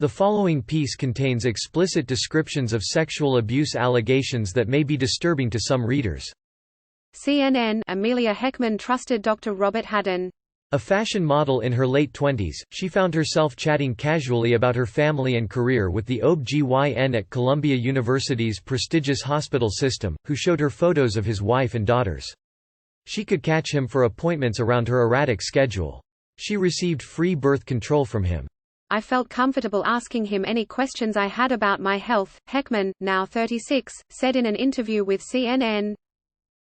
The following piece contains explicit descriptions of sexual abuse allegations that may be disturbing to some readers. CNN. Amelia Heckman trusted Dr. Robert Haddon. A fashion model in her late 20s, she found herself chatting casually about her family and career with the OB/GYN at Columbia University's prestigious hospital system, who showed her photos of his wife and daughters. She could catch him for appointments around her erratic schedule. She received free birth control from him. I felt comfortable asking him any questions I had about my health, Heckman, now 36, said in an interview with CNN.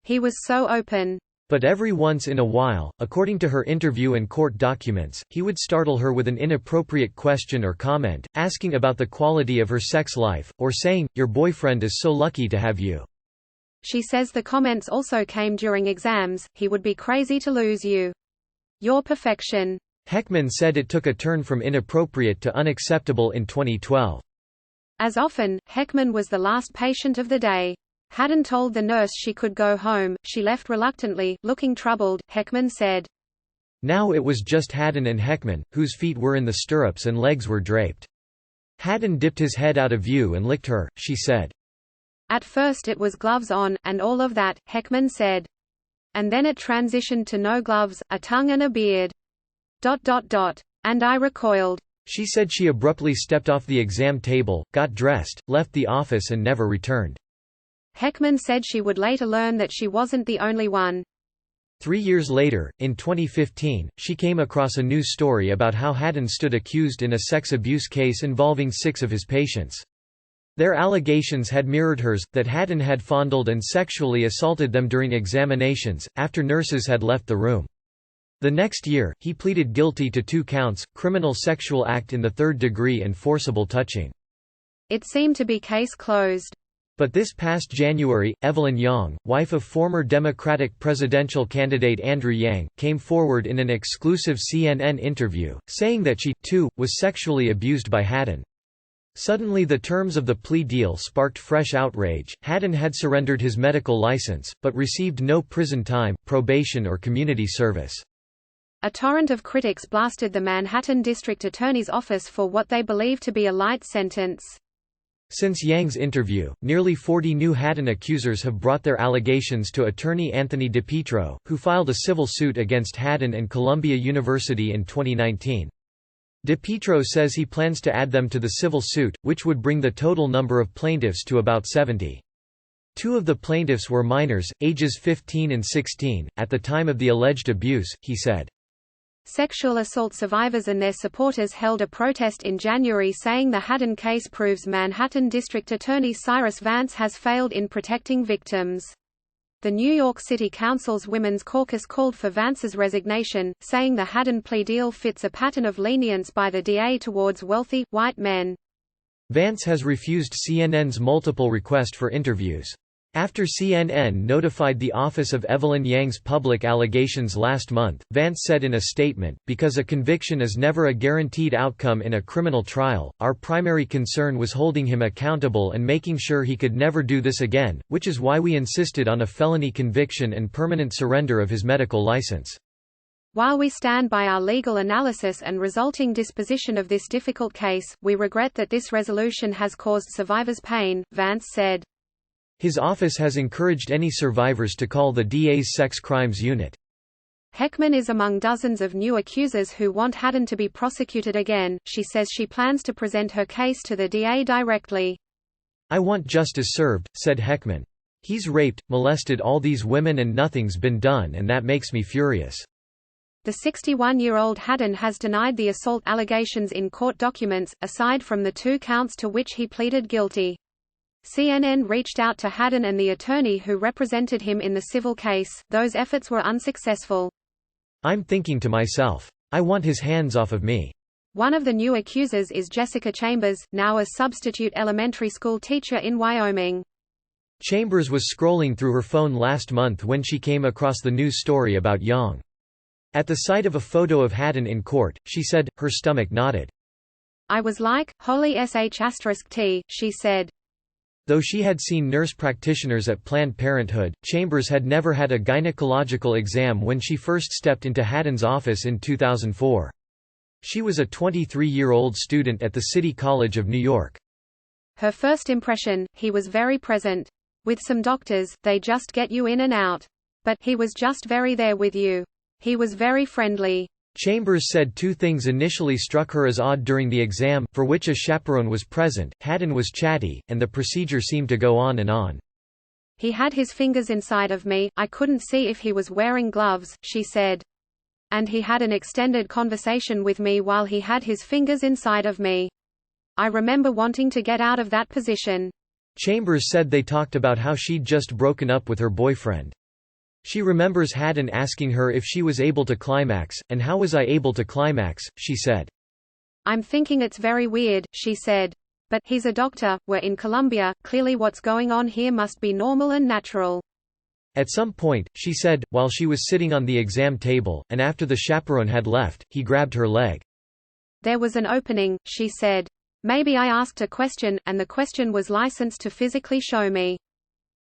He was so open. But every once in a while, according to her interview and court documents, he would startle her with an inappropriate question or comment, asking about the quality of her sex life, or saying, "Your boyfriend is so lucky to have you." She says the comments also came during exams. "He would be crazy to lose you. Your perfection." Heckman said it took a turn from inappropriate to unacceptable in 2012. As often, Heckman was the last patient of the day. Haddon told the nurse she could go home. She left reluctantly, looking troubled, Heckman said. Now it was just Haddon and Heckman, whose feet were in the stirrups and legs were draped. Haddon dipped his head out of view and licked her, she said. At first it was gloves on, and all of that, Heckman said. And then it transitioned to no gloves, a tongue and a beard. ... And I recoiled. She said she abruptly stepped off the exam table, got dressed, left the office and never returned. Heckman said she would later learn that she wasn't the only one. 3 years later, in 2015, she came across a news story about how Haddon stood accused in a sex abuse case involving 6 of his patients. Their allegations had mirrored hers, that Haddon had fondled and sexually assaulted them during examinations, after nurses had left the room. The next year, he pleaded guilty to 2 counts, criminal sexual act in the 3rd degree and forcible touching. It seemed to be case closed. But this past January, Evelyn Yang, wife of former Democratic presidential candidate Andrew Yang, came forward in an exclusive CNN interview, saying that she, too, was sexually abused by Haddon. Suddenly the terms of the plea deal sparked fresh outrage. Haddon had surrendered his medical license, but received no prison time, probation or community service. A torrent of critics blasted the Manhattan District Attorney's office for what they believed to be a light sentence. Since Yang's interview, nearly 40 new Haddon accusers have brought their allegations to attorney Anthony DiPietro, who filed a civil suit against Haddon and Columbia University in 2019. DiPietro says he plans to add them to the civil suit, which would bring the total number of plaintiffs to about 70. 2 of the plaintiffs were minors, ages 15 and 16, at the time of the alleged abuse, he said. Sexual assault survivors and their supporters held a protest in January saying the Haddon case proves Manhattan District Attorney Cyrus Vance has failed in protecting victims. The New York City Council's Women's Caucus called for Vance's resignation, saying the Haddon plea deal fits a pattern of lenience by the DA towards wealthy, white men. Vance has refused CNN's multiple requests for interviews. After CNN notified the office of Evelyn Yang's public allegations last month, Vance said in a statement, "Because a conviction is never a guaranteed outcome in a criminal trial, our primary concern was holding him accountable and making sure he could never do this again, which is why we insisted on a felony conviction and permanent surrender of his medical license. While we stand by our legal analysis and resulting disposition of this difficult case, we regret that this resolution has caused survivors pain," Vance said. His office has encouraged any survivors to call the DA's Sex Crimes Unit. Heckman is among dozens of new accusers who want Haddon to be prosecuted again. She says she plans to present her case to the DA directly. "I want justice served," said Heckman. "He's raped, molested all these women and nothing's been done, and that makes me furious." The 61-year-old Haddon has denied the assault allegations in court documents, aside from the 2 counts to which he pleaded guilty. CNN reached out to Haddon and the attorney who represented him in the civil case. Those efforts were unsuccessful. "I'm thinking to myself, I want his hands off of me." One of the new accusers is Jessica Chambers, now a substitute elementary school teacher in Wyoming. Chambers was scrolling through her phone last month when she came across the news story about Yang. At the sight of a photo of Haddon in court, she said, her stomach knotted. "I was like, holy sh*t," she said. Though she had seen nurse practitioners at Planned Parenthood, Chambers had never had a gynecological exam when she first stepped into Haddon's office in 2004. She was a 23-year-old student at the City College of New York. Her first impression, he was very present. With some doctors, they just get you in and out. But he was just very there with you. He was very friendly. Chambers said two things initially struck her as odd during the exam, for which a chaperone was present. Haddon was chatty, and the procedure seemed to go on and on. He had his fingers inside of me, I couldn't see if he was wearing gloves, she said. And he had an extended conversation with me while he had his fingers inside of me. I remember wanting to get out of that position. Chambers said they talked about how she'd just broken up with her boyfriend. She remembers Haddon asking her if she was able to climax, and how was I able to climax, she said. I'm thinking it's very weird, she said. But he's a doctor, we're in Colombia, clearly what's going on here must be normal and natural. At some point, she said, while she was sitting on the exam table, and after the chaperone had left, he grabbed her leg. There was an opening, she said. Maybe I asked a question, and the question was licensed to physically show me.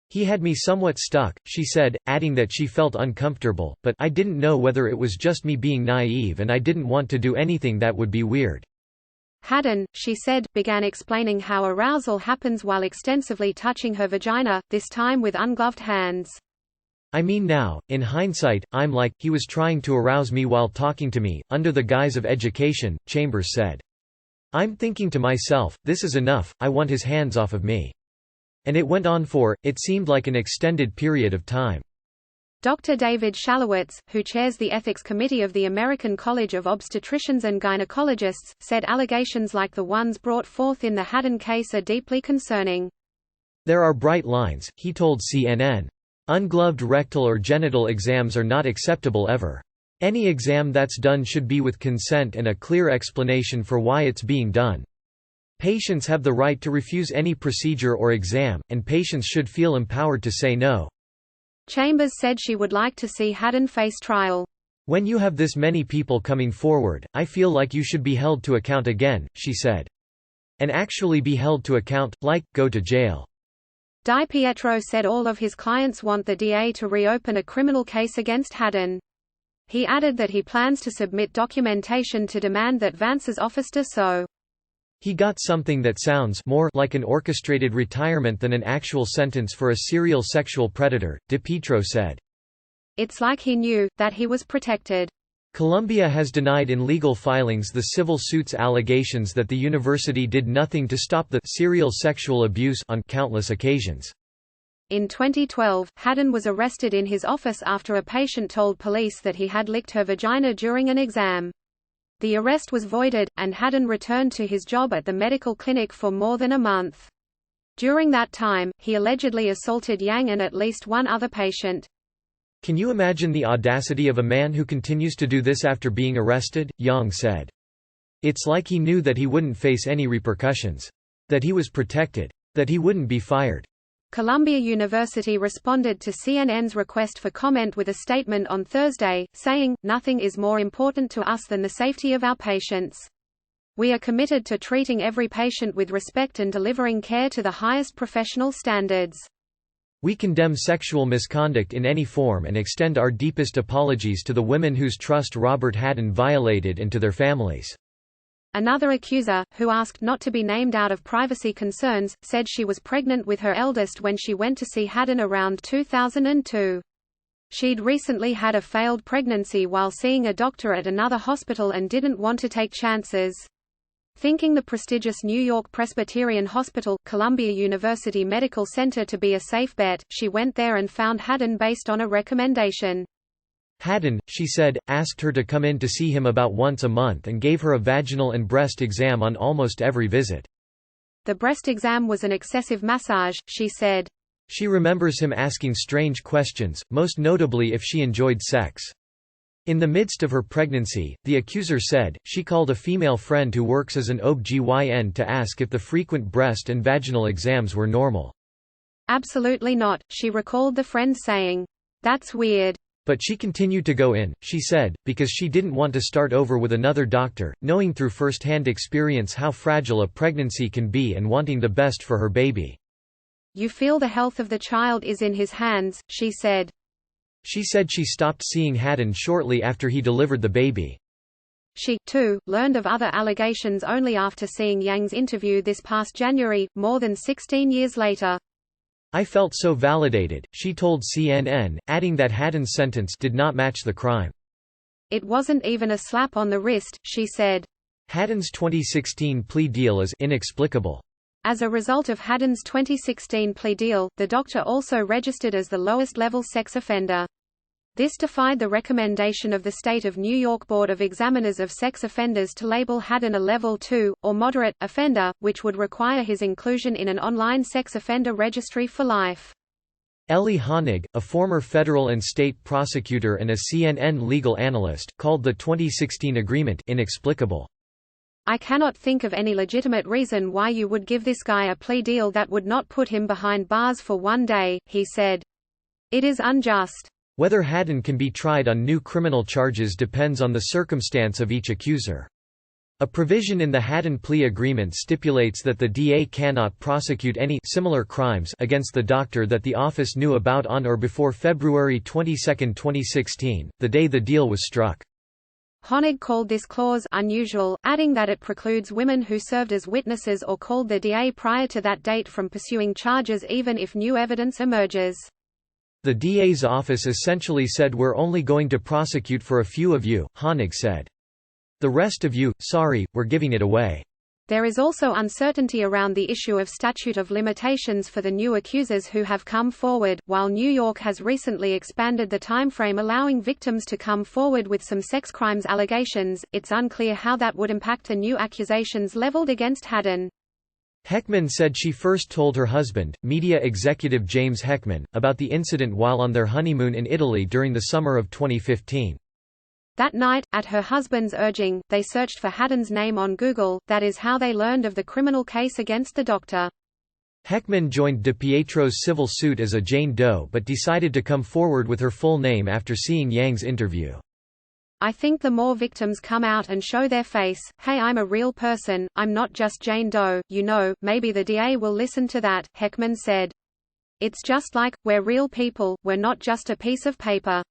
He had me somewhat stuck, she said, adding that she felt uncomfortable, but I didn't know whether it was just me being naive and I didn't want to do anything that would be weird. Haddon, she said, began explaining how arousal happens while extensively touching her vagina, this time with ungloved hands. I mean now, in hindsight, I'm like, he was trying to arouse me while talking to me, under the guise of education, Chambers said. I'm thinking to myself, this is enough, I want his hands off of me. And it went on for, it seemed like an extended period of time. Dr. David Shalowitz, who chairs the Ethics Committee of the American College of Obstetricians and Gynecologists, said allegations like the ones brought forth in the Haddon case are deeply concerning. There are bright lines, he told CNN. Ungloved rectal or genital exams are not acceptable ever. Any exam that's done should be with consent and a clear explanation for why it's being done. Patients have the right to refuse any procedure or exam, and patients should feel empowered to say no. Chambers said she would like to see Haddon face trial. When you have this many people coming forward, I feel like you should be held to account again, she said. And actually be held to account, like, go to jail. DiPietro said all of his clients want the DA to reopen a criminal case against Haddon. He added that he plans to submit documentation to demand that Vance's office do so. He got something that sounds more like an orchestrated retirement than an actual sentence for a serial sexual predator, DiPietro said. It's like he knew that he was protected. Columbia has denied in legal filings the civil suit's allegations that the university did nothing to stop the serial sexual abuse on countless occasions. In 2012, Haddon was arrested in his office after a patient told police that he had licked her vagina during an exam. The arrest was voided, and Haddon returned to his job at the medical clinic for more than a month. During that time, he allegedly assaulted Yang and at least one other patient. Can you imagine the audacity of a man who continues to do this after being arrested? Yang said. It's like he knew that he wouldn't face any repercussions. That he was protected. That he wouldn't be fired. Columbia University responded to CNN's request for comment with a statement on Thursday, saying, "Nothing is more important to us than the safety of our patients. We are committed to treating every patient with respect and delivering care to the highest professional standards. We condemn sexual misconduct in any form and extend our deepest apologies to the women whose trust Robert Haddon violated and to their families." Another accuser, who asked not to be named out of privacy concerns, said she was pregnant with her eldest when she went to see Haddon around 2002. She'd recently had a failed pregnancy while seeing a doctor at another hospital and didn't want to take chances. Thinking the prestigious New York Presbyterian Hospital, Columbia University Medical Center to be a safe bet, she went there and found Haddon based on a recommendation. Haddon, she said, asked her to come in to see him about once a month and gave her a vaginal and breast exam on almost every visit. The breast exam was an excessive massage, she said. She remembers him asking strange questions, most notably if she enjoyed sex. In the midst of her pregnancy, the accuser said, she called a female friend who works as an OB/GYN to ask if the frequent breast and vaginal exams were normal. "Absolutely not," she recalled the friend saying. "That's weird." But she continued to go in, she said, because she didn't want to start over with another doctor, knowing through first-hand experience how fragile a pregnancy can be and wanting the best for her baby. "You feel the health of the child is in his hands," she said. She said she stopped seeing Haddon shortly after he delivered the baby. She, too, learned of other allegations only after seeing Yang's interview this past January, more than 16 years later. I felt so validated, she told CNN, adding that Haddon's sentence did not match the crime. It wasn't even a slap on the wrist, she said. Haddon's 2016 plea deal is inexplicable. As a result of Haddon's 2016 plea deal, the doctor also registered as the lowest-level sex offender. This defied the recommendation of the State of New York Board of Examiners of Sex Offenders to label Haddon a Level 2, or moderate, offender, which would require his inclusion in an online sex offender registry for life. Ellie Honig, a former federal and state prosecutor and a CNN legal analyst, called the 2016 agreement inexplicable. I cannot think of any legitimate reason why you would give this guy a plea deal that would not put him behind bars for one day, he said. It is unjust. Whether Haddon can be tried on new criminal charges depends on the circumstance of each accuser. A provision in the Haddon plea agreement stipulates that the DA cannot prosecute any similar crimes against the doctor that the office knew about on or before February 22, 2016, the day the deal was struck. Honig called this clause unusual, adding that it precludes women who served as witnesses or called the DA prior to that date from pursuing charges even if new evidence emerges. The DA's office essentially said we're only going to prosecute for a few of you, Honig said. The rest of you, sorry, we're giving it away. There is also uncertainty around the issue of statute of limitations for the new accusers who have come forward. While New York has recently expanded the timeframe allowing victims to come forward with some sex crimes allegations, it's unclear how that would impact the new accusations leveled against Haddon. Heckman said she first told her husband, media executive James Heckman, about the incident while on their honeymoon in Italy during the summer of 2015. That night, at her husband's urging, they searched for Haddon's name on Google. That is how they learned of the criminal case against the doctor. Heckman joined DiPietro's civil suit as a Jane Doe but decided to come forward with her full name after seeing Yang's interview. I think the more victims come out and show their face, hey, I'm a real person, I'm not just Jane Doe, you know, maybe the DA will listen to that, Heckman said. It's just like, we're real people, we're not just a piece of paper.